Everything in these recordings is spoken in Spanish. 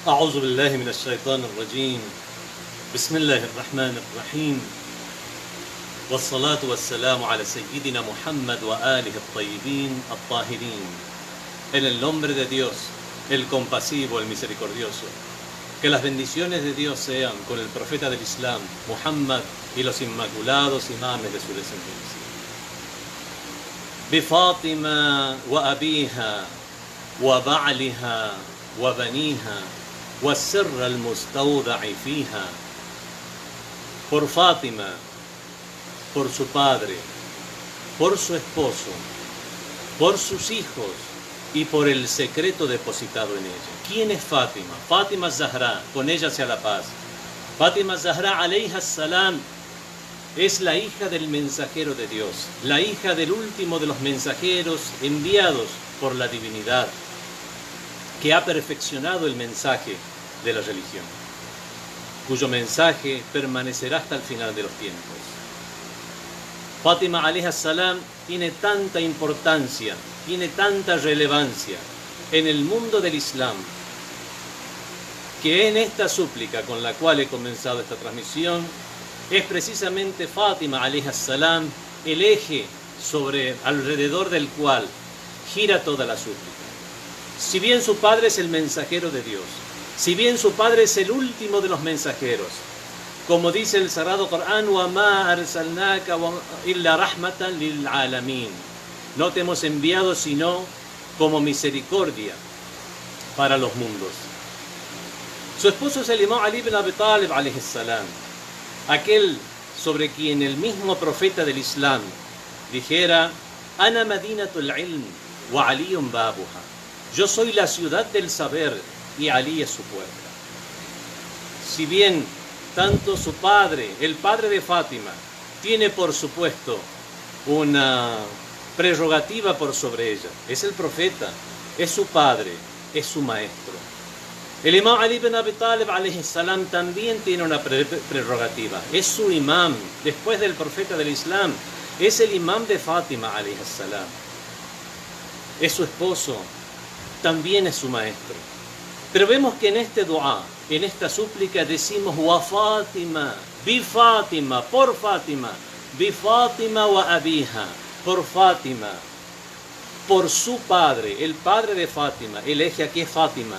أعوذ بالله من الشيطان الرجيم. بسم الله الرحمن الرحيم. والصلاة والسلام على سيدنا Muhammad وآله الطيبين الطاهرين. En el nombre de Dios, el compasivo, el misericordioso. Que las bendiciones de Dios sean con el profeta del Islam, Muhammad, y los inmaculados imames de su descendencia. بفاطمة وأبيها وبعلها وبنيها والسر المستودع فيها. Por Fátima, por su padre, por su esposo, por sus hijos y por el secreto depositado en ella. ¿Quién es Fátima? Fátima Zahra, con ella sea la paz. Fátima Zahra alayha salam es la hija del mensajero de Dios, la hija del último de los mensajeros enviados por la divinidad, que ha perfeccionado el mensaje de la religión, cuyo mensaje permanecerá hasta el final de los tiempos. Fátima alayha salam tiene tanta importancia, tiene tanta relevancia en el mundo del Islam, que en esta súplica con la cual he comenzado esta transmisión, es precisamente Fátima alayha salam el eje alrededor del cual gira toda la súplica. Si bien su padre es el mensajero de Dios, si bien su padre es el último de los mensajeros, como dice el Sagrado Corán, وَمَا أَرْسَلْنَاكَ إِلَّا رَحْمَةً لِلْعَالَمِينَ, no te hemos enviado sino como misericordia para los mundos. Su esposo es el Imam Ali ibn Abi Talib alayhi salam, aquel sobre quien el mismo profeta del Islam dijera: Ana madinatul ilm wa aliyun babuha, yo soy la ciudad del saber y Ali es su puerta. Si bien tanto su padre, el padre de Fátima, tiene por supuesto una prerrogativa por sobre ella, es el profeta, es su padre, es su maestro. El Imam Ali ibn Abi Talib alayhi salam también tiene una prerrogativa, es su imam, después del profeta del Islam, es el imam de Fátima alayhi salam, es su esposo, también es su maestro. Pero vemos que en este dua, en esta súplica decimos wa Fátima, bi Fátima, por Fátima, bi Fátima wa abiha, por Fátima, por su padre, el padre de Fátima, el eje aquí es Fátima.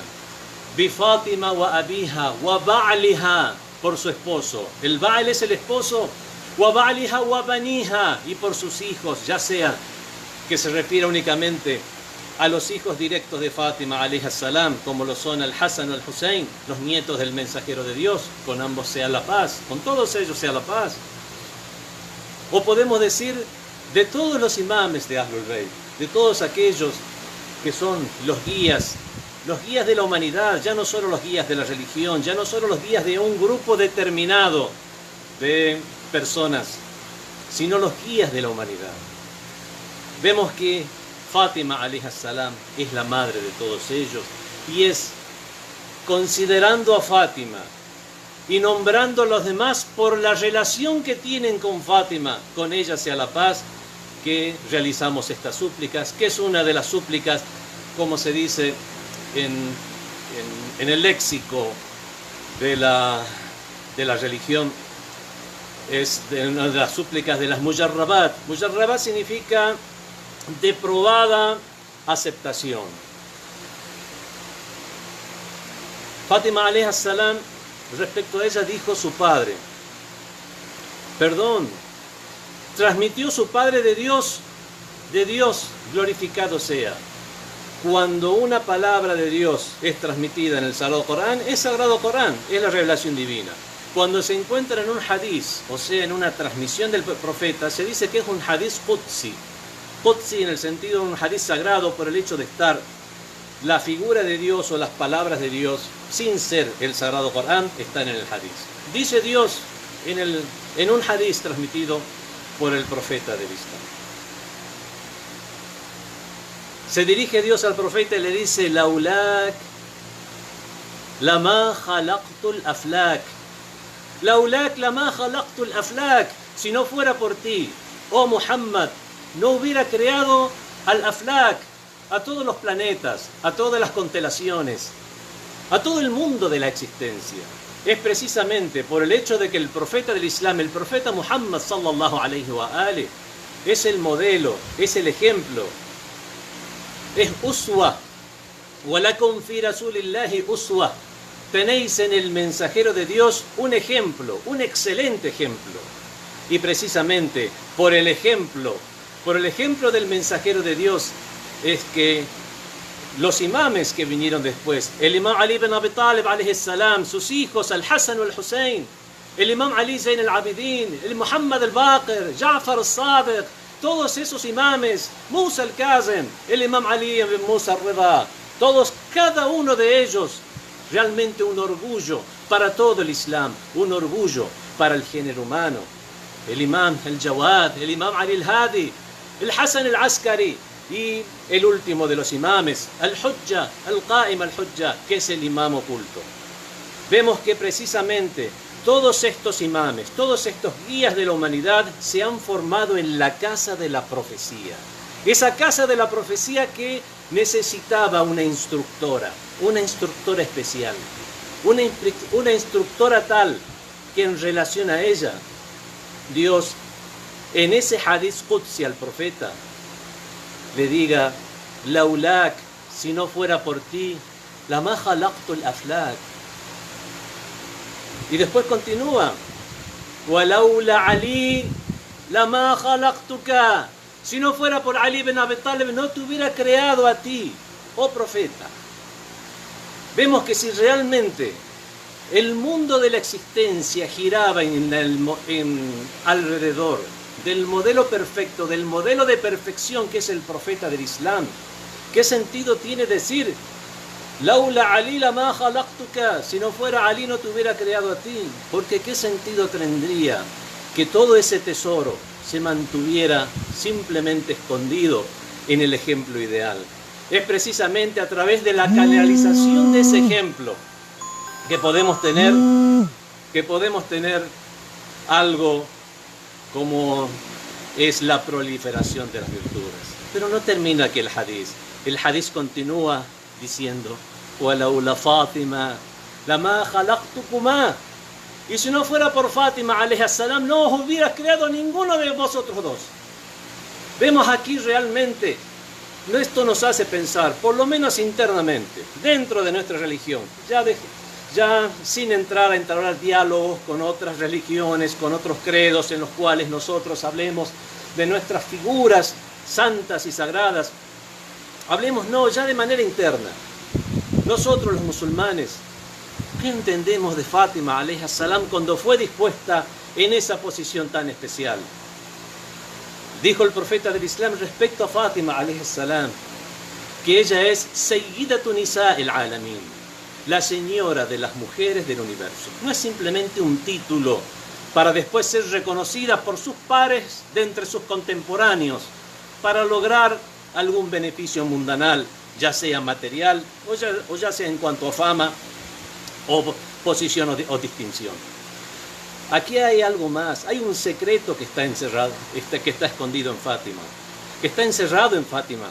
Bi Fátima wa abiha wa ba'liha, por su esposo, el ba'l es el esposo, wa ba'liha wa baniha, y por sus hijos, ya sea que se refiera únicamente a los hijos directos de Fátima alayha salam, como lo son al-Hasan o al-Hussein, los nietos del mensajero de Dios, con ambos sea la paz, con todos ellos sea la paz. O podemos decir de todos los imames de Ahlul Bayt, de todos aquellos que son los guías de la humanidad, ya no solo los guías de la religión, ya no solo los guías de un grupo determinado de personas, sino los guías de la humanidad. Vemos que Fátima alayha salam es la madre de todos ellos, y es considerando a Fátima y nombrando a los demás por la relación que tienen con Fátima, con ella sea la paz, que realizamos estas súplicas, que es una de las súplicas, como se dice en el léxico de la religión, es una de las súplicas de las mujarrabat. Mujarrabat significa de probada aceptación. Fátima alayha salam, respecto a ella dijo su padre, transmitió su padre de Dios, glorificado sea. Cuando una palabra de Dios es transmitida en el Sagrado Corán, es Sagrado Corán, es la revelación divina. Cuando se encuentra en un hadiz, o sea, en una transmisión del profeta, se dice que es un hadiz qudsi. Qudsi en el sentido de un hadiz sagrado por el hecho de estar la figura de Dios o las palabras de Dios, sin ser el Sagrado Corán, están en el hadiz. Dice Dios en un hadiz transmitido por el profeta del Islam. Se dirige Dios al profeta y le dice: Laulak lama khalaqtul aflak. Laulak lama khalaqtul aflak. Si no fuera por ti, oh Muhammad, no hubiera creado al aflak, a todos los planetas, a todas las constelaciones. a todo el mundo de la existencia. Es precisamente por el hecho de que el profeta del Islam, el profeta Muhammad sallallahu alayhi wa alih, es el modelo, es el ejemplo, es uswa. Walakum fi rasulillahi uswa. Tenéis en el mensajero de Dios un ejemplo, un excelente ejemplo. Y precisamente por el ejemplo del mensajero de Dios es que los imames que vinieron después, el imam Ali ibn Abi Talib alayhi salam, sus hijos al-Hasan y al-Hussein, el imam Ali Zayn al-Abidin, el Muhammad al-Baqir, Ja'far al-Sadiq, todos esos imames, Musa al-Kazim, el imam Ali ibn Musa al-Rida, todos, cada uno de ellos, realmente un orgullo para todo el Islam, un orgullo para el género humano. El imam al-Jawad, el imam Ali al-Hadi, el Hasan al-Askari, y el último de los imames, al-Hujja, al-Qa'im al-Hujja, que es el imam oculto. Vemos que precisamente todos estos imames, todos estos guías de la humanidad se han formado en la casa de la profecía. Esa casa de la profecía que necesitaba una instructora especial, una instructora tal que en relación a ella, Dios en ese hadith qudsi al profeta le diga: laulak, si no fuera por ti, lama khalaqtu al-aflak. Y después continúa: walaula Ali, lama khalaqtuka. Si no fuera por Ali ibn Abi Talib, no te hubiera creado a ti, oh profeta. Vemos que si realmente el mundo de la existencia giraba alrededor del modelo perfecto, del modelo de perfección que es el profeta del Islam, ¿qué sentido tiene decir laula Ali lama khalaqtuka? Si no fuera Ali no te hubiera creado a ti. Porque ¿qué sentido tendría que todo ese tesoro se mantuviera simplemente escondido en el ejemplo ideal? Es precisamente a través de la canalización de ese ejemplo que podemos tener algo como es la proliferación de las virtudes. Pero no termina aquí el hadith. El hadith continúa diciendo: walaula Fátima lama khalaqtukuma. Y si no fuera por Fátima alayhi salam, no os hubiera creado ninguno de vosotros dos. Vemos aquí realmente, esto nos hace pensar, por lo menos internamente, dentro de nuestra religión, ya sin entrar a entablar diálogos con otras religiones, con otros credos en los cuales nosotros hablemos de nuestras figuras santas y sagradas. Hablemos, ya de manera interna. Nosotros los musulmanes, ¿qué entendemos de Fátima alayhi salam cuando fue dispuesta en esa posición tan especial? Dijo el profeta del Islam respecto a Fátima alayhi salam que ella es Sayyidatu Nisa al-Alamin, la señora de las mujeres del universo. No es simplemente un título para después ser reconocida por sus pares de entre sus contemporáneos, para lograr algún beneficio mundanal, ya sea material o ya sea en cuanto a fama o posición o distinción. Aquí hay algo más, hay un secreto que está encerrado, que está escondido en Fátima, que está encerrado en Fátima,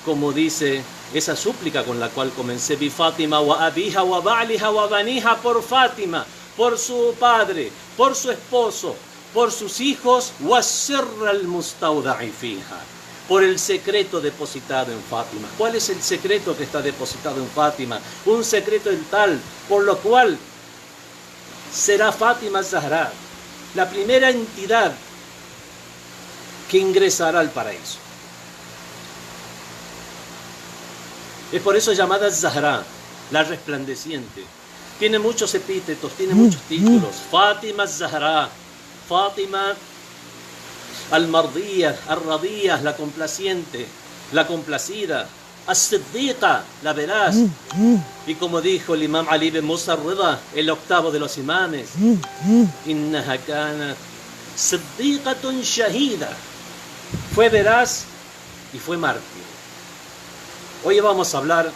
como dice esa súplica con la cual comencé: bi Fátima wa abiha wa ba'liha wa baniha, por Fátima, por su padre, por su esposo, por sus hijos, wa sirra al-mustawda'i fiha, por el secreto depositado en Fátima. ¿Cuál es el secreto que está depositado en Fátima? Un secreto tal por lo cual será Fátima Zahra la primera entidad que ingresará al paraíso. Es por eso llamada Zahra, la resplandeciente. Tiene muchos epítetos, tiene muchos títulos. Fátima Zahra, Fátima al-Mardiyah, al-Radiyah, la complaciente, la complacida, as-Siddiqa, la veraz. Y como dijo el imam Ali ibn Musa al-Rida, el octavo de los imames: innaha kanat siddiqatun shahida. Fue veraz y fue mártir. Hoy vamos a hablar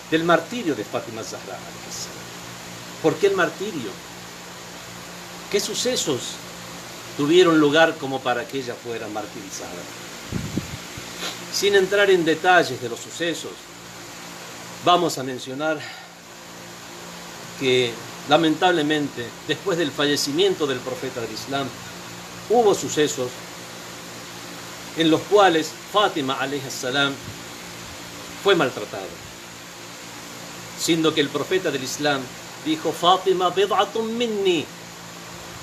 del martirio de Fátima Zahra. ¿Por qué el martirio? ¿Qué sucesos tuvieron lugar como para que ella fuera martirizada? Sin entrar en detalles de los sucesos, vamos a mencionar que lamentablemente después del fallecimiento del profeta del Islam hubo sucesos en los cuales Fátima alayhi salam fue maltratada, siendo que el profeta del Islam dijo: Fátima bid'atun minni,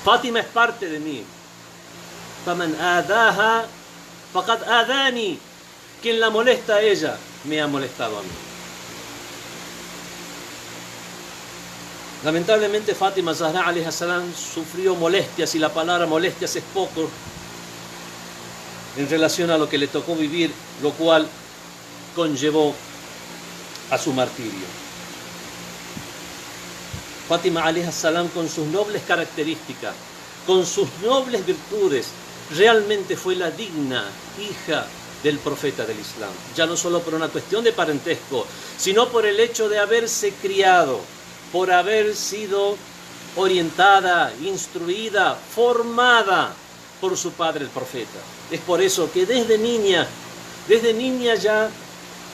Fátima es parte de mí. Faman adaha faqad adani, quien la molesta a ella me ha molestado a mí. Lamentablemente Fátima Zahra alayhi salam sufrió molestias, y la palabra molestias es poco en relación a lo que le tocó vivir, lo cual conllevó a su martirio. Fátima alayhi salam, con sus nobles características, con sus nobles virtudes, realmente fue la digna hija del profeta del Islam, ya no solo por una cuestión de parentesco, sino por el hecho de haberse criado, por haber sido orientada, instruida, formada por su padre el profeta. Es por eso que desde niña ya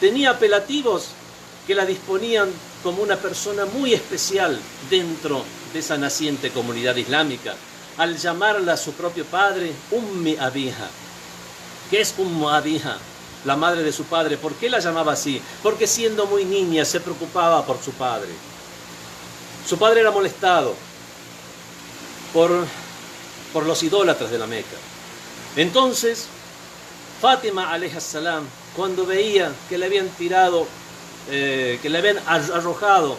tenía apelativos que la disponían como una persona muy especial dentro de esa naciente comunidad islámica, al llamarla a su propio padre Ummi Abiha. ¿Qué es Ummu Abiha? La madre de su padre. ¿Por qué la llamaba así? Porque siendo muy niña se preocupaba por su padre. Su padre era molestado por los idólatras de la Meca. Entonces, Fátima alayhi salam, cuando veía que le habían tirado, que le habían arrojado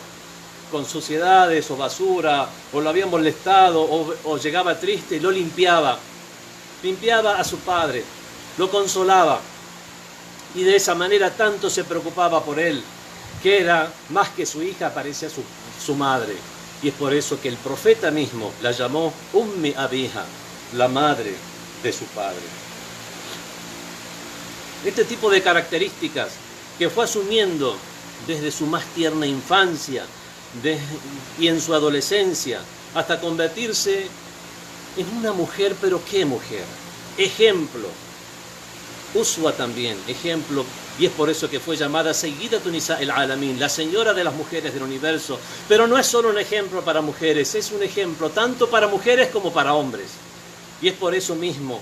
con suciedades o basura, o lo habían molestado, o llegaba triste, y lo limpiaba a su padre, lo consolaba, y de esa manera tanto se preocupaba por él, que era más que su hija, parecía su madre. Y es por eso que el profeta mismo la llamó Ummi Abiha, la madre de su padre. Este tipo de características que fue asumiendo desde su más tierna infancia y en su adolescencia, hasta convertirse en una mujer, pero ¿qué mujer? Ejemplo. Uswa también, ejemplo. Y es por eso que fue llamada Sayyidatu Nisa al-Alamin, la señora de las mujeres del universo. Pero no es solo un ejemplo para mujeres, es un ejemplo tanto para mujeres como para hombres. Y es por eso mismo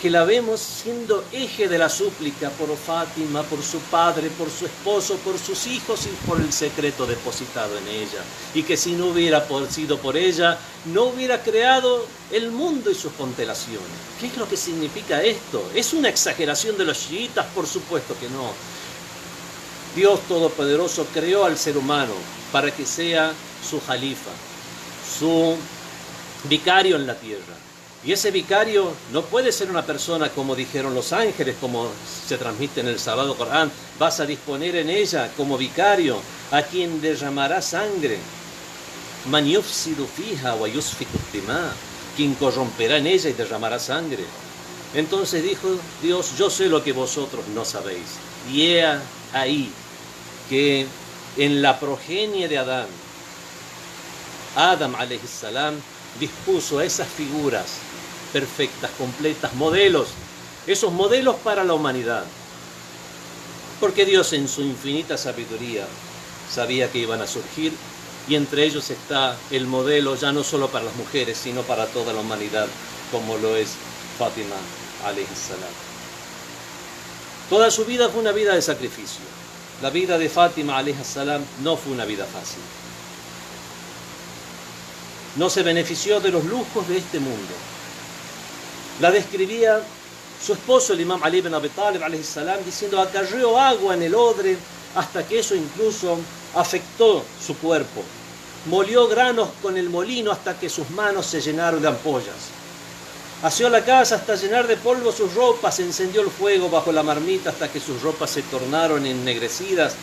que la vemos siendo eje de la súplica por Fátima, por su padre, por su esposo, por sus hijos y por el secreto depositado en ella. Y que si no hubiera sido por ella, no hubiera creado el mundo y sus constelaciones. ¿Qué es lo que significa esto? ¿Es una exageración de los chiitas? Por supuesto que no. Dios Todopoderoso creó al ser humano para que sea su jalifa, su vicario en la tierra. Y ese vicario no puede ser una persona como dijeron los ángeles, como se transmite en el Sagrado Corán. Vas a disponer en ella como vicario a quien derramará sangre. Man yufsidu fiha wa yusfiku ad-dima, quien corromperá en ella y derramará sangre. Entonces dijo Dios: yo sé lo que vosotros no sabéis. Y he ahí que en la progenie de Adán, Adam alayhi salam dispuso esas figuras perfectas, completas, modelos, esos modelos para la humanidad. Porque Dios en su infinita sabiduría sabía que iban a surgir, y entre ellos está el modelo ya no solo para las mujeres, sino para toda la humanidad, como lo es Fátima alayhi salam. Toda su vida fue una vida de sacrificio. La vida de Fátima alayhi salam no fue una vida fácil. No se benefició de los lujos de este mundo. La describía su esposo, el imam Ali ibn Abi Talib alayhi salam, diciendo: acarreó agua en el odre hasta que eso incluso afectó su cuerpo. Molió granos con el molino hasta que sus manos se llenaron de ampollas. Asió la casa hasta llenar de polvo sus ropas, encendió el fuego bajo la marmita hasta que sus ropas se tornaron ennegrecidas.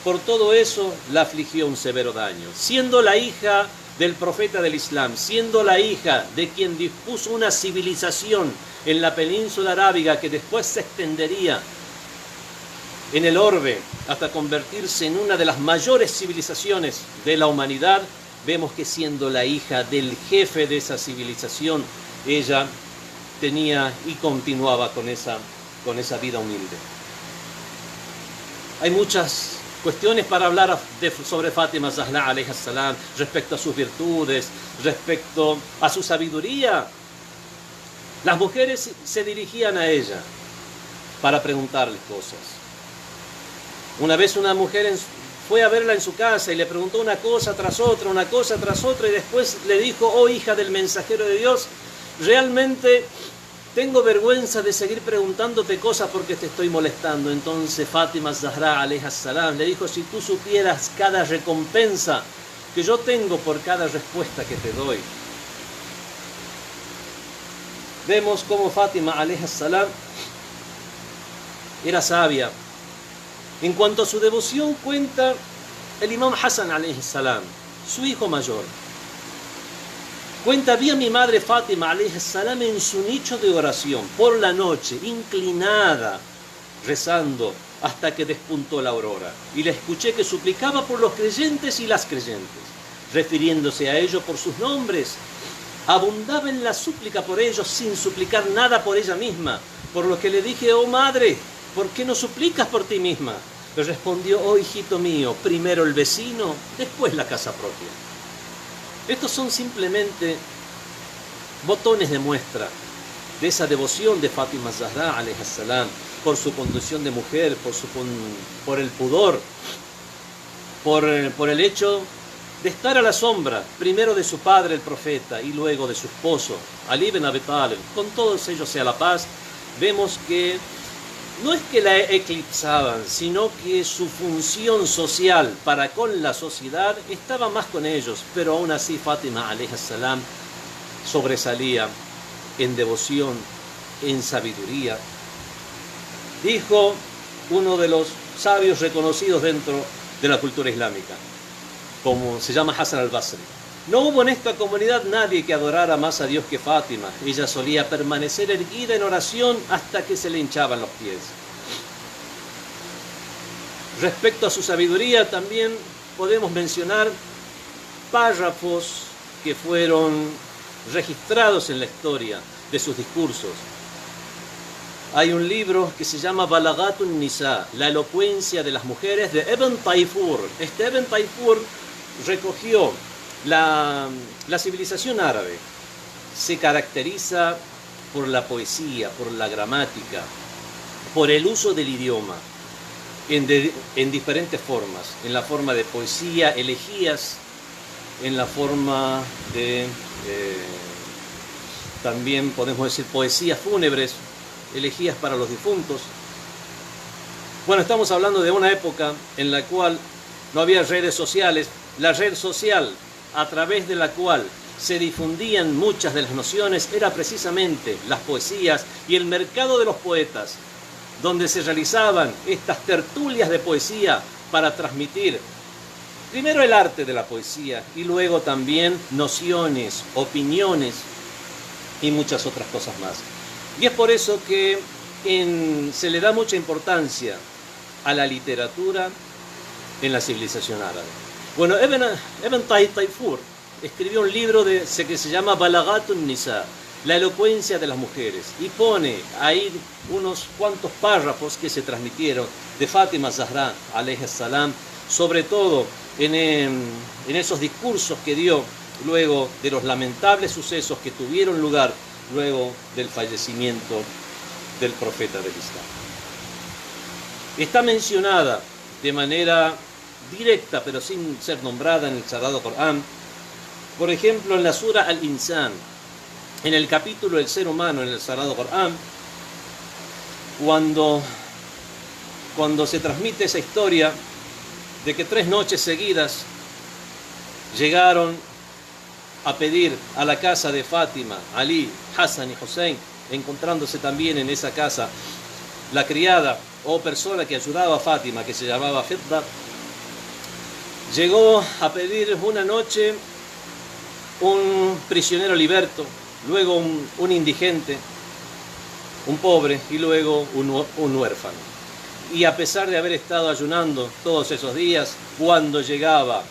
Por todo eso la afligió un severo daño. Siendo la hija del profeta del Islam, siendo la hija de quien dispuso una civilización en la península arábiga que después se extendería en el orbe hasta convertirse en una de las mayores civilizaciones de la humanidad, vemos que siendo la hija del jefe de esa civilización, ella tenía y continuaba con esa vida humilde. Hay muchas cuestiones para hablar sobre Fátima Zahra alayha salam, respecto a sus virtudes, respecto a su sabiduría. Las mujeres se dirigían a ella para preguntarle cosas. Una vez una mujer fue a verla en su casa y le preguntó una cosa tras otra, y después le dijo: oh hija del mensajero de Dios, realmente tengo vergüenza de seguir preguntándote cosas porque te estoy molestando. Entonces Fátima Zahra alayha salam le dijo: si tú supieras cada recompensa que yo tengo por cada respuesta que te doy. Vemos cómo Fátima alayha salam era sabia. En cuanto a su devoción, cuenta el imam Hassan alayhi salam, su hijo mayor. Cuenta: vi a mi madre Fátima alayhi salam en su nicho de oración por la noche, inclinada, rezando hasta que despuntó la aurora. Y la escuché que suplicaba por los creyentes y las creyentes, refiriéndose a ellos por sus nombres. Abundaba en la súplica por ellos sin suplicar nada por ella misma. Por lo que le dije: oh madre, ¿por qué no suplicas por ti misma? Le respondió: oh hijito mío, primero el vecino, después la casa propia. Estos son simplemente botones de muestra de esa devoción de Fátima Zahra alayha salam, por su condición de mujer, por el pudor, por el hecho de estar a la sombra, primero de su padre el profeta y luego de su esposo Ali ibn Abi Talib. Con todos ellos sea la paz. Vemos que no es que la eclipsaban, sino que su función social para con la sociedad estaba más con ellos, pero aún así Fátima alayha salam sobresalía en devoción, en sabiduría. Dijo uno de los sabios reconocidos dentro de la cultura islámica, como se llama Hassan al-Basri: no hubo en esta comunidad nadie que adorara más a Dios que Fátima. Ella solía permanecer erguida en oración hasta que se le hinchaban los pies. Respecto a su sabiduría, también podemos mencionar párrafos que fueron registrados en la historia de sus discursos. Hay un libro que se llama Balagatun Nisa, la elocuencia de las mujeres, de Ibn Tayfur. Este Ibn Tayfur recogió la civilización árabe. Se caracteriza por la poesía, por la gramática, por el uso del idioma en diferentes formas, en la forma de poesía, elegías, en la forma de también podemos decir poesías fúnebres, elegías para los difuntos. Bueno, estamos hablando de una época en la cual no había redes sociales. La red social a través de la cual se difundían muchas de las nociones era precisamente las poesías y el mercado de los poetas, donde se realizaban estas tertulias de poesía para transmitir primero el arte de la poesía y luego también nociones, opiniones y muchas otras cosas más. Y es por eso que se le da mucha importancia a la literatura en la civilización árabe. Bueno, Ibn Tayfur escribió un libro que se llama Balagatun Nisa, la elocuencia de las mujeres, y pone ahí unos cuantos párrafos que se transmitieron de Fátima Zahra alayha salam, sobre todo en esos discursos que dio luego de los lamentables sucesos que tuvieron lugar luego del fallecimiento del profeta del Islam. Está mencionada de manera directa, pero sin ser nombrada en el Sagrado Corán, por ejemplo en la Sura Al-Insan, en el capítulo del ser humano en el Sagrado Corán, cuando se transmite esa historia de que 3 noches seguidas llegaron a pedir a la casa de Fátima, Ali, Hassan y Hussein, encontrándose también en esa casa la criada o persona que ayudaba a Fátima, que se llamaba Fidda. Llegó a pedir una noche un prisionero liberto, luego un indigente, un pobre y luego un huérfano. Y a pesar de haber estado ayunando todos esos días, cuando llegaba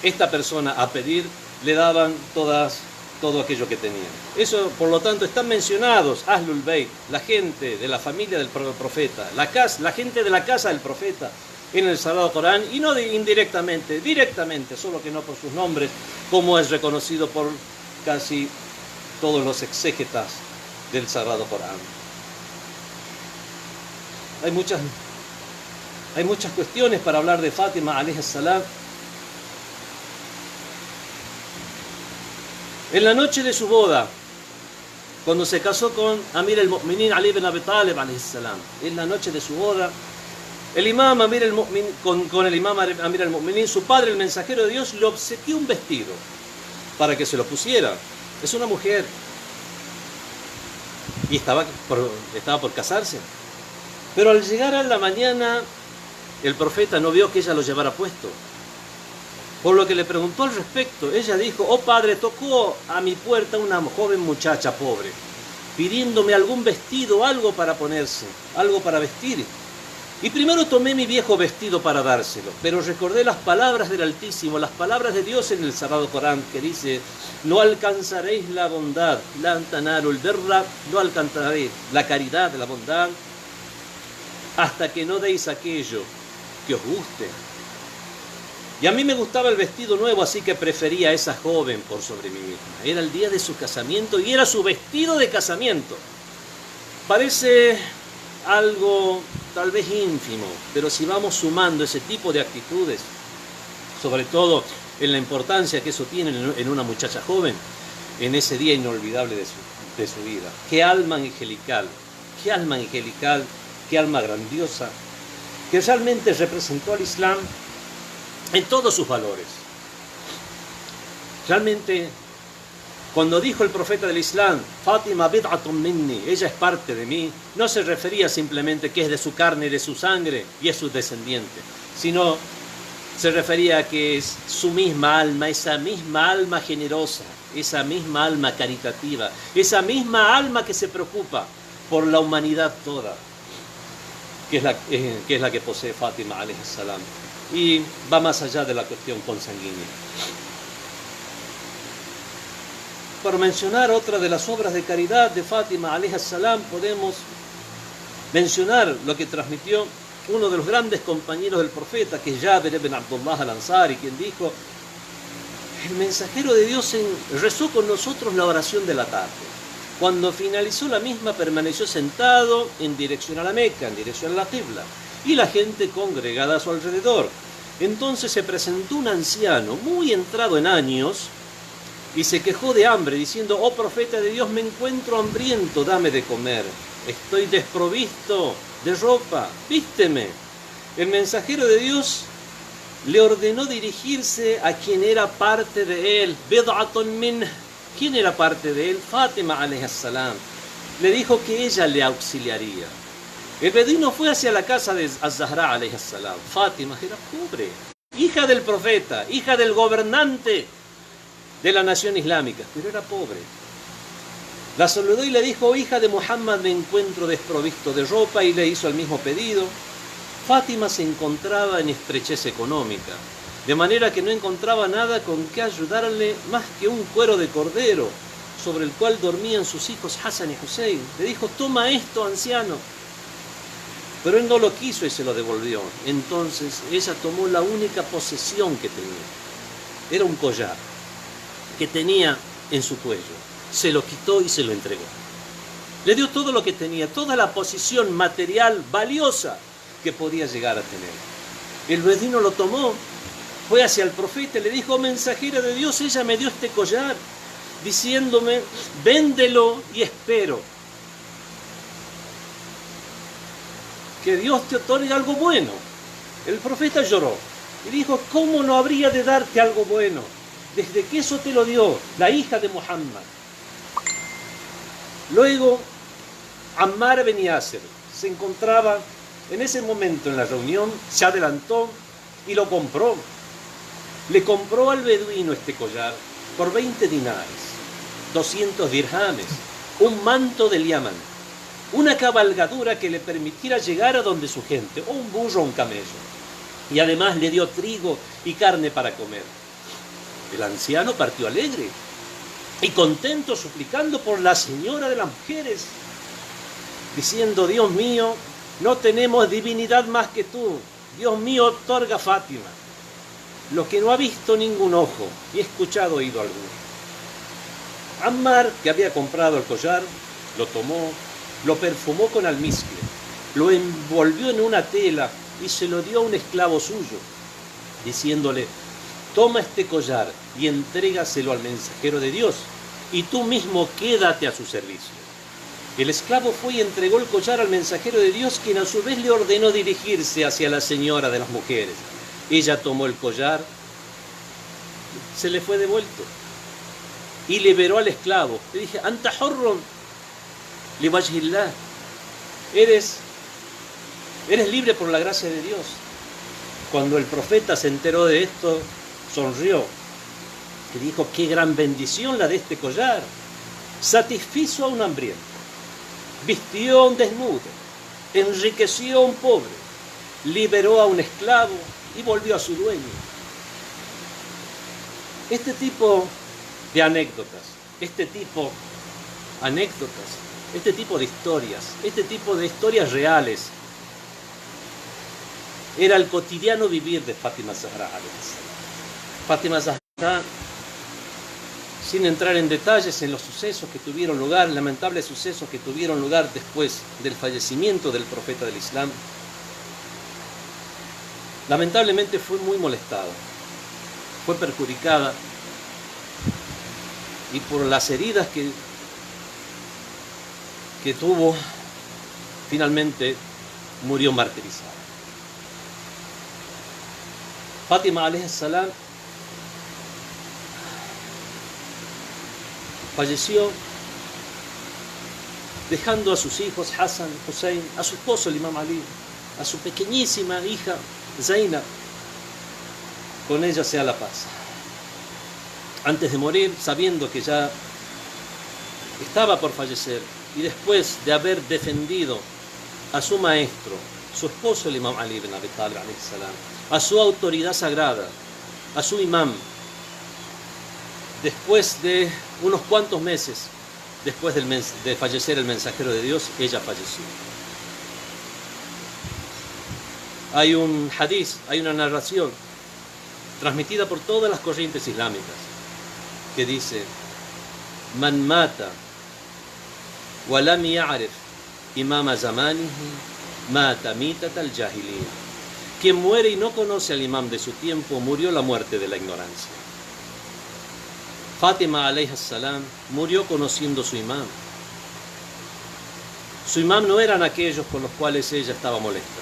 esta persona a pedir, le daban todas todo aquello que tenían. Eso, por lo tanto, están mencionados Ahlul Bayt, la gente de la familia del profeta, la gente de la casa del profeta en el Sagrado Corán, y no indirectamente, directamente, solo que no por sus nombres, como es reconocido por casi todos los exégetas del Sagrado Corán. Hay muchas cuestiones para hablar de Fátima alayhi salam. En la noche de su boda, cuando se casó con Amir al-Mu'minin Ali ibn Abi Talib alayhi salam, en la noche de su boda, el imam Amir al-Mu'minin, con el imam Amir al-Mu'minin, su padre, el mensajero de Dios, le obsequió un vestido para que se lo pusiera. Es una mujer y estaba por casarse. Pero al llegar a la mañana, el profeta no vio que ella lo llevara puesto. Por lo que le preguntó al respecto, ella dijo: oh padre, tocó a mi puerta una joven muchacha pobre, pidiéndome algún vestido, algo para ponerse, algo para vestir. Y primero tomé mi viejo vestido para dárselo, pero recordé las palabras del Altísimo, las palabras de Dios en el Sagrado Corán, que dice: no alcanzaréis la bondad, la tanarul birra, no alcanzaréis la caridad, la bondad, hasta que no deis aquello que os guste. Y a mí me gustaba el vestido nuevo, así que prefería a esa joven por sobre mí misma. Era el día de su casamiento y era su vestido de casamiento. Parece algo tal vez ínfimo, pero si vamos sumando ese tipo de actitudes, sobre todo en la importancia que eso tiene en una muchacha joven, en ese día inolvidable de su vida. Qué alma angelical, qué alma angelical, qué alma grandiosa, que realmente representó al Islam en todos sus valores. Realmente, cuando dijo el profeta del Islam, Fátima bid'atun minni, ella es parte de mí, no se refería simplemente que es de su carne y de su sangre y es su descendiente, sino se refería a que es su misma alma, esa misma alma generosa, esa misma alma caritativa, esa misma alma que se preocupa por la humanidad toda, que es la que posee Fátima alayhi salam. Y va más allá de la cuestión consanguínea. Para mencionar otra de las obras de caridad de Fátima alayhi salam, podemos mencionar lo que transmitió uno de los grandes compañeros del profeta, que es Jabir ibn Abdullah al-Ansari, quien dijo: el mensajero de Dios rezó con nosotros la oración de la tarde. Cuando finalizó la misma, permaneció sentado en dirección a la Meca, en dirección a la Qibla, y la gente congregada a su alrededor. Entonces se presentó un anciano muy entrado en años y se quejó de hambre, diciendo: oh profeta de Dios, me encuentro hambriento, dame de comer. Estoy desprovisto de ropa, vísteme. El mensajero de Dios le ordenó dirigirse a quien era parte de él. Bid'atun min. ¿Quién era parte de él? Fátima alayhi salam. Le dijo que ella le auxiliaría. El beduino fue hacia la casa de Az-Zahra alayhi salam. Fátima era pobre, hija del profeta, hija del gobernante de la nación islámica, pero era pobre. La saludó y le dijo: oh, hija de Muhammad, me encuentro desprovisto de ropa, y le hizo el mismo pedido. Fátima se encontraba en estrechez económica, de manera que no encontraba nada con que ayudarle más que un cuero de cordero sobre el cual dormían sus hijos Hassan y Hussein. Le dijo: toma esto, anciano. Pero él no lo quiso y se lo devolvió. Entonces ella tomó la única posesión que tenía. Era un collar que tenía en su cuello. Se lo quitó y se lo entregó. Le dio todo lo que tenía, toda la posición material valiosa que podía llegar a tener. El beduino lo tomó, fue hacia el profeta y le dijo: oh, mensajera de Dios, ella me dio este collar diciéndome: véndelo y espero que Dios te otorgue algo bueno. El profeta lloró y dijo: ¿cómo no habría de darte algo bueno desde que eso te lo dio la hija de Muhammad? Luego, Ammar ibn Yasir se encontraba en ese momento en la reunión, se adelantó y lo compró. Le compró al beduino este collar por 20 dinares, 200 dirhames, un manto del Yaman, una cabalgadura que le permitiera llegar a donde su gente, o un burro o un camello. Y además le dio trigo y carne para comer. El anciano partió alegre. y contento suplicando por la señora de las mujeres, diciendo: Dios mío, no tenemos divinidad más que tú. Dios mío, otorga a Fátima lo que no ha visto ningún ojo y escuchado oído alguno. Ammar, que había comprado el collar, lo tomó, lo perfumó con almizcle, lo envolvió en una tela y se lo dio a un esclavo suyo, diciéndole: toma este collar y entrégaselo al mensajero de Dios, y tú mismo quédate a su servicio. El esclavo fue y entregó el collar al mensajero de Dios, quien a su vez le ordenó dirigirse hacia la señora de las mujeres. Ella tomó el collar, se le fue devuelto y liberó al esclavo. Le dije: Anta hurrun li wajhillah, eres libre por la gracia de Dios. Cuando el profeta se enteró de esto, sonrió y dijo: qué gran bendición la de este collar. Satisfizo a un hambriento, vistió a un desnudo, enriqueció a un pobre, liberó a un esclavo y volvió a su dueño. Este tipo de anécdotas, este tipo de historias reales, era el cotidiano vivir de Fátima Zahra. Fátima Zahra, sin entrar en detalles en los sucesos que tuvieron lugar, lamentables sucesos que tuvieron lugar después del fallecimiento del profeta del Islam, lamentablemente fue muy molestada, fue perjudicada, y por las heridas que tuvo, finalmente murió martirizada. Fátima alayhi salam falleció dejando a sus hijos Hassan, Hussein, a su esposo el Imam Ali, a su pequeñísima hija Zainab. Con ella sea la paz. Antes de morir, sabiendo que ya estaba por fallecer, y después de haber defendido a su maestro, su esposo el Imam Ali ibn Abi Talib alayhi salam, a su autoridad sagrada, a su imam, después de unos cuantos meses después de fallecer el mensajero de Dios, ella falleció. Hay un hadiz, hay una narración transmitida por todas las corrientes islámicas que dice: Man mata wa lam ya'rif imama zamanihi mata mitat al-jahilin. Quien muere y no conoce al imam de su tiempo murió la muerte de la ignorancia. Fátima alayhi salam murió conociendo su imam. Su imam no eran aquellos con los cuales ella estaba molesta,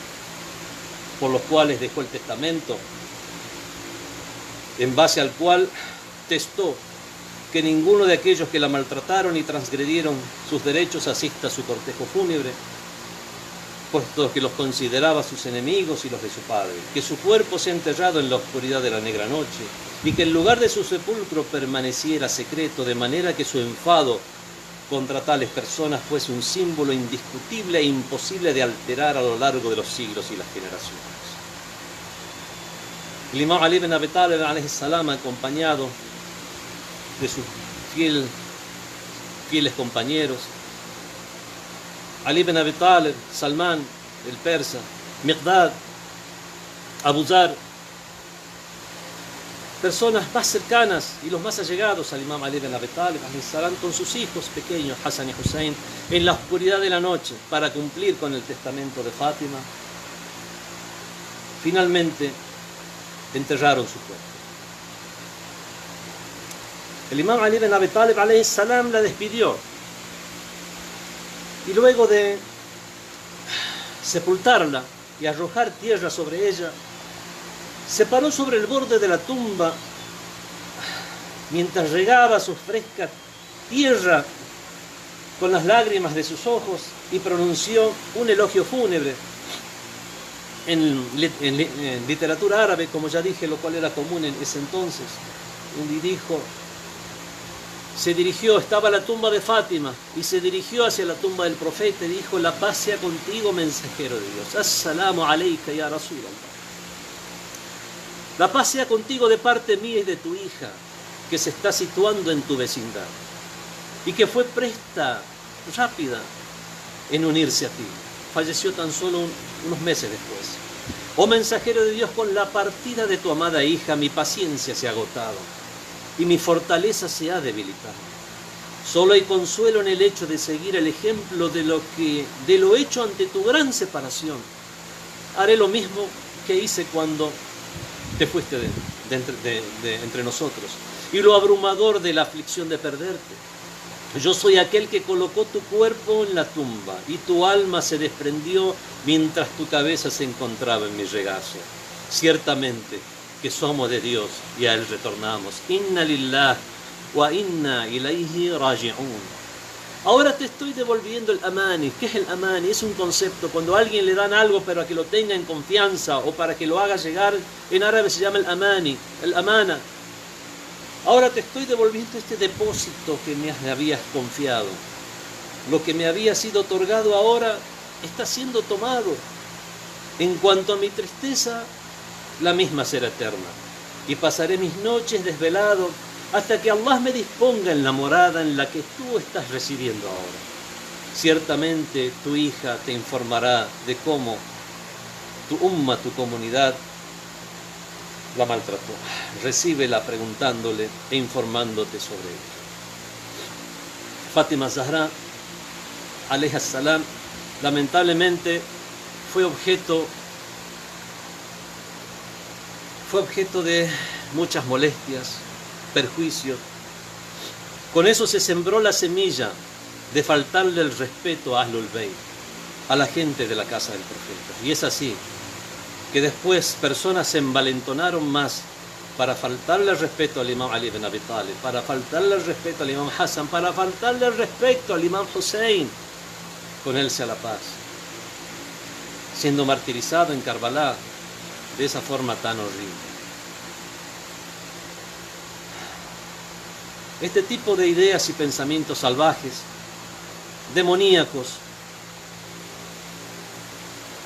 por los cuales dejó el testamento, en base al cual testó que ninguno de aquellos que la maltrataron y transgredieron sus derechos asista a su cortejo fúnebre, puesto que los consideraba sus enemigos y los de su padre, que su cuerpo sea enterrado en la oscuridad de la negra noche y que el lugar de su sepulcro permaneciera secreto, de manera que su enfado contra tales personas fuese un símbolo indiscutible e imposible de alterar a lo largo de los siglos y las generaciones. El Imam Ali ibn Abi Talib alayhi salam, acompañado de sus fieles compañeros, Ali ibn Abi Talib, Salman el persa, Miqdad, Abu Zar, personas más cercanas y los más allegados al Imam Ali ibn Abi Talib alayhi salam, con sus hijos pequeños Hassan y Hussein, en la oscuridad de la noche para cumplir con el testamento de Fátima, finalmente enterraron su cuerpo. El Imam Ali ibn Abi Talib alayhi salam la despidió, y luego de sepultarla y arrojar tierra sobre ella, se paró sobre el borde de la tumba mientras regaba su fresca tierra con las lágrimas de sus ojos y pronunció un elogio fúnebre en literatura árabe, como ya dije, lo cual era común en ese entonces. Y dijo, estaba la tumba de Fátima y se dirigió hacia la tumba del profeta y dijo: la paz sea contigo, mensajero de Dios. As-salamu alayka ya Rasulallah. La paz sea contigo de parte mía y de tu hija. que se está situando en tu vecindad y que fue rápida en unirse a ti. Falleció tan solo unos meses después. Oh mensajero de Dios, con la partida de tu amada hija, mi paciencia se ha agotado y mi fortaleza se ha debilitado. Solo hay consuelo en el hecho de seguir el ejemplo de lo hecho ante tu gran separación. Haré lo mismo que hice cuando te fuiste de entre nosotros, y lo abrumador de la aflicción de perderte. Yo soy aquel que colocó tu cuerpo en la tumba y tu alma se desprendió mientras tu cabeza se encontraba en mi regazo. Ciertamente que somos de Dios y a Él retornamos. Inna lillah wa inna ilayhi raji'un. Ahora te estoy devolviendo el amani. ¿Qué es el amani? Es un concepto. Cuando a alguien le dan algo para que lo tenga en confianza o para que lo haga llegar, en árabe se llama el amani, el amana. Ahora te estoy devolviendo este depósito que me habías confiado. Lo que me había sido otorgado ahora está siendo tomado. En cuanto a mi tristeza, la misma será eterna. Y pasaré mis noches desvelado hasta que Allah me disponga en la morada en la que tú estás residiendo ahora. Ciertamente tu hija te informará de cómo tu umma, tu comunidad, la maltrató. Recíbela preguntándole e informándote sobre ello. Fátima Zahra, alayha salam, lamentablemente fue objeto de muchas molestias, perjuicios. Con eso se sembró la semilla de faltarle el respeto a Ahlul Bayt, a la gente de la casa del profeta. Y es así que después personas se envalentonaron más para faltarle el respeto al imam Ali ibn Abi Talib, para faltarle el respeto al imam Hassan, para faltarle el respeto al imam Hussein, con él sea la paz, siendo martirizado en Karbala de esa forma tan horrible. Este tipo de ideas y pensamientos salvajes, demoníacos,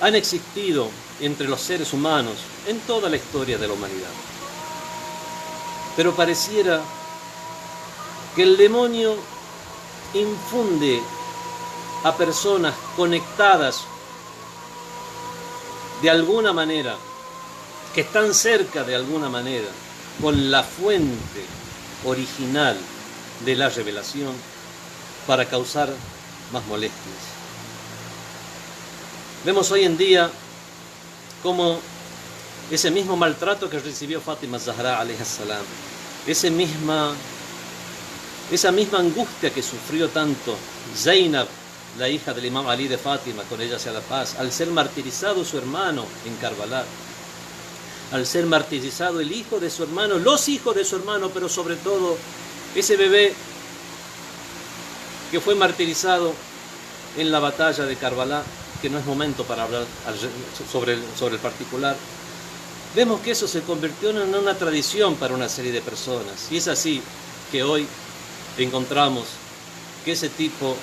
han existido entre los seres humanos en toda la historia de la humanidad. Pero pareciera que el demonio infunde a personas conectadas de alguna manera, que están cerca de alguna manera con la fuente original de la revelación, para causar más molestias. Vemos hoy en día cómo ese mismo maltrato que recibió Fátima Zahra alayha salam, esa misma angustia que sufrió tanto Zainab, la hija del imam Ali de Fátima, con ella sea la paz, al ser martirizado su hermano en Karbala, al ser martirizado el hijo de su hermano, los hijos de su hermano, pero sobre todo ese bebé que fue martirizado en la batalla de Karbala, que no es momento para hablar sobre el particular. Vemos que eso se convirtió en una tradición para una serie de personas, y es así que hoy encontramos que ese tipo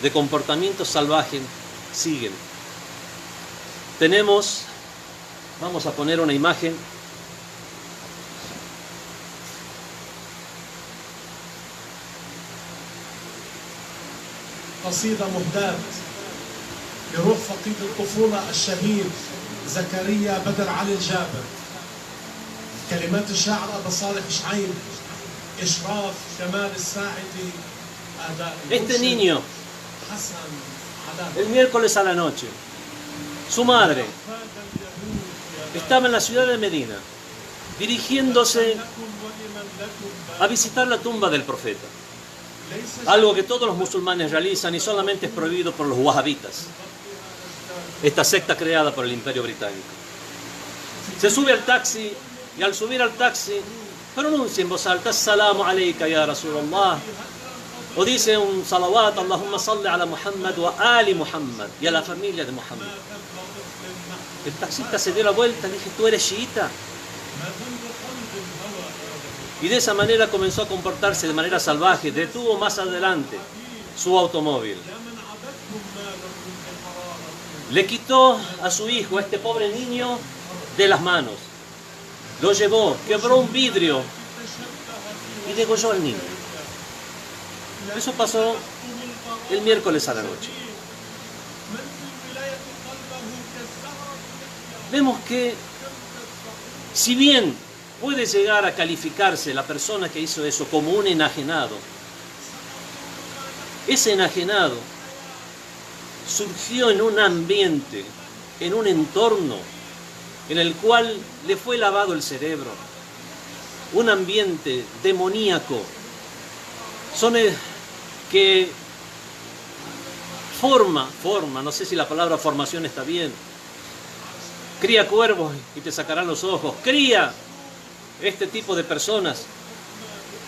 de comportamientos salvajes siguen. Vamos a poner una imagen. قصيدة مهداة لروح فقيد الطفولة الشهيد زكريا بدر علي الجابر. كلمات الشاعر أبا صالح شعيب، إشراف كمال الساعدي، أداء Este niño, حسن el miércoles a la noche, su madre estaba en la ciudad de Medina, dirigiéndose a visitar la tumba del profeta. Algo que todos los musulmanes realizan y solamente es prohibido por los wahabitas, esta secta creada por el Imperio Británico. Se sube al taxi y al subir al taxi pronuncia en voz alta: Assalamu alayka ya Rasulullah, o dice un salawat: Allahumma salli ala Muhammad wa ali Muhammad, y a la familia de Muhammad. El taxista se dio la vuelta y dije: ¿tú eres chiita? Y de esa manera comenzó a comportarse de manera salvaje. Detuvo más adelante su automóvil. Le quitó a su hijo, a este pobre niño, de las manos. Lo llevó, quebró un vidrio y degolló al niño. Eso pasó el miércoles a la noche. Vemos que, si bien puede llegar a calificarse la persona que hizo eso como un enajenado, ese enajenado surgió en un ambiente, en un entorno en el cual le fue lavado el cerebro, un ambiente demoníaco, que forma, no sé si la palabra formación está bien, cría cuervos y te sacarán los ojos, cría este tipo de personas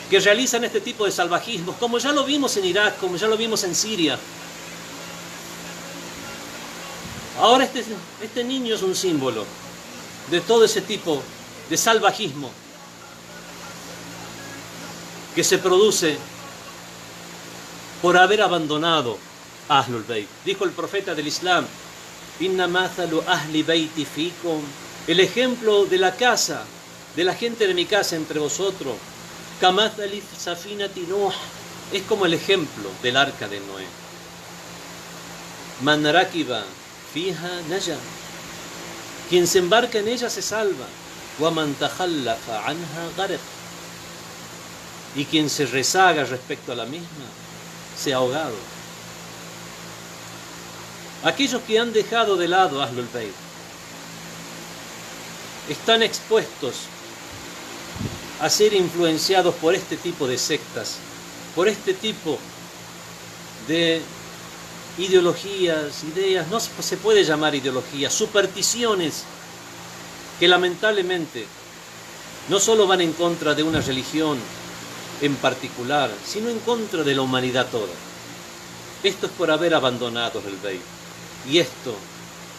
que realizan este tipo de salvajismos, como ya lo vimos en Irak, como ya lo vimos en Siria. Ahora este niño es un símbolo de todo ese tipo de salvajismo que se produce por haber abandonado a Ahlul Bayt. Dijo el profeta del Islam: Inna mathalu ahli bayti fikum, el ejemplo de la casa, de la gente de mi casa entre vosotros, kamathali safinati Nuh, es como el ejemplo del arca de Noé. Man rakiba fiha naja, quien se embarca en ella se salva. Wa man takhallafa anha gharq, y quien se rezaga respecto a la misma se ha ahogado. Aquellos que han dejado de lado a Ahlul Bayt están expuestos a ser influenciados por este tipo de sectas, por este tipo de ideologías, ideas, no se puede llamar ideologías, supersticiones que lamentablemente no solo van en contra de una religión en particular, sino en contra de la humanidad toda. Esto es por haber abandonado el Bayt. Y esto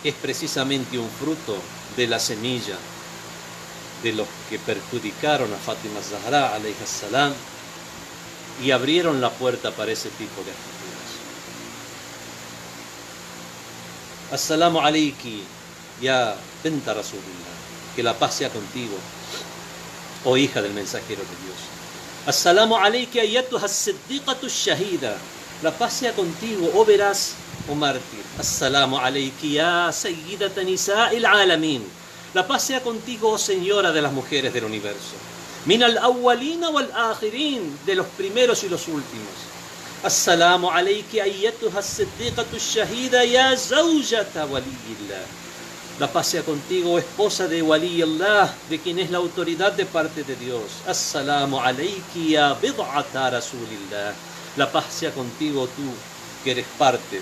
es precisamente un fruto de la semilla de los que perjudicaron a Fátima Zahra alayha salam y abrieron la puerta para ese tipo de actitudes. Assalamu alayki ya benta Rasulillah, que la paz sea contigo, oh hija del mensajero de Dios. Assalamu alayki ayyatuha as-siddiqatu ash-shahida, la paz sea contigo, oh veraz, oh mártir. Assalamu alayki ya sayyidata nisa'il alamin, la paz sea contigo, oh señora de las mujeres del universo. Min al-awwalina wal-akhirin, de los primeros y los últimos. Assalamu alayki ayyatuha as-siddiqatu ash-shahida ya zawjata waliyillah, la paz sea contigo, esposa de Waliyullah, de quien es la autoridad de parte de Dios. Assalamu alayki ya bid'ata Rasulillah, la paz sea contigo tú, que eres parte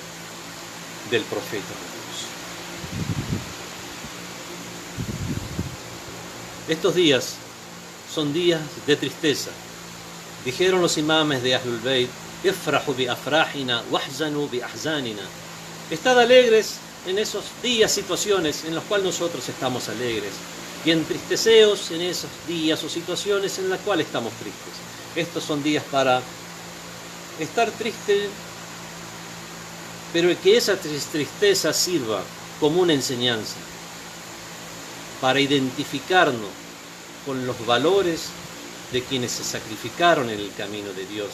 del profeta de Dios. Estos días son días de tristeza. Dijeron los imames de Ahlul Bayt: Ifrahu bi afrahina wahzanu bi ahzanina. Estad alegres en esos días, situaciones en las cuales nosotros estamos alegres, y entristeceos en esos días o situaciones en las cuales estamos tristes. Estos son días para estar triste, pero que esa tristeza sirva como una enseñanza para identificarnos con los valores de quienes se sacrificaron en el camino de Dios,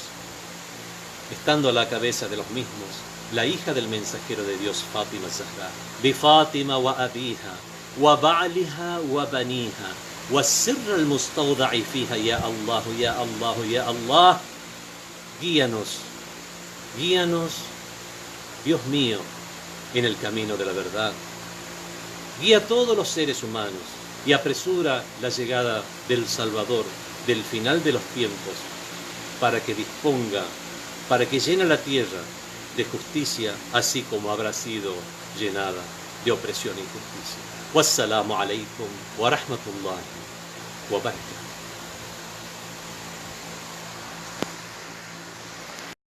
estando a la cabeza de los mismos la hija del mensajero de Dios, Fátima Zahra. Bi Fátima wa abiha wa ba'liha wa baniha wa sirra al-mustawda'i fiha, ya Allah, ya Allah, ya Allah. Guíanos, Dios mío, en el camino de la verdad. Guía a todos los seres humanos y apresura la llegada del Salvador, del final de los tiempos, para que disponga, para que llene la tierra de justicia, así como habrá sido llenada de opresión e injusticia. Wassalamu alaikum wa rahmatullahi wa barakatuh.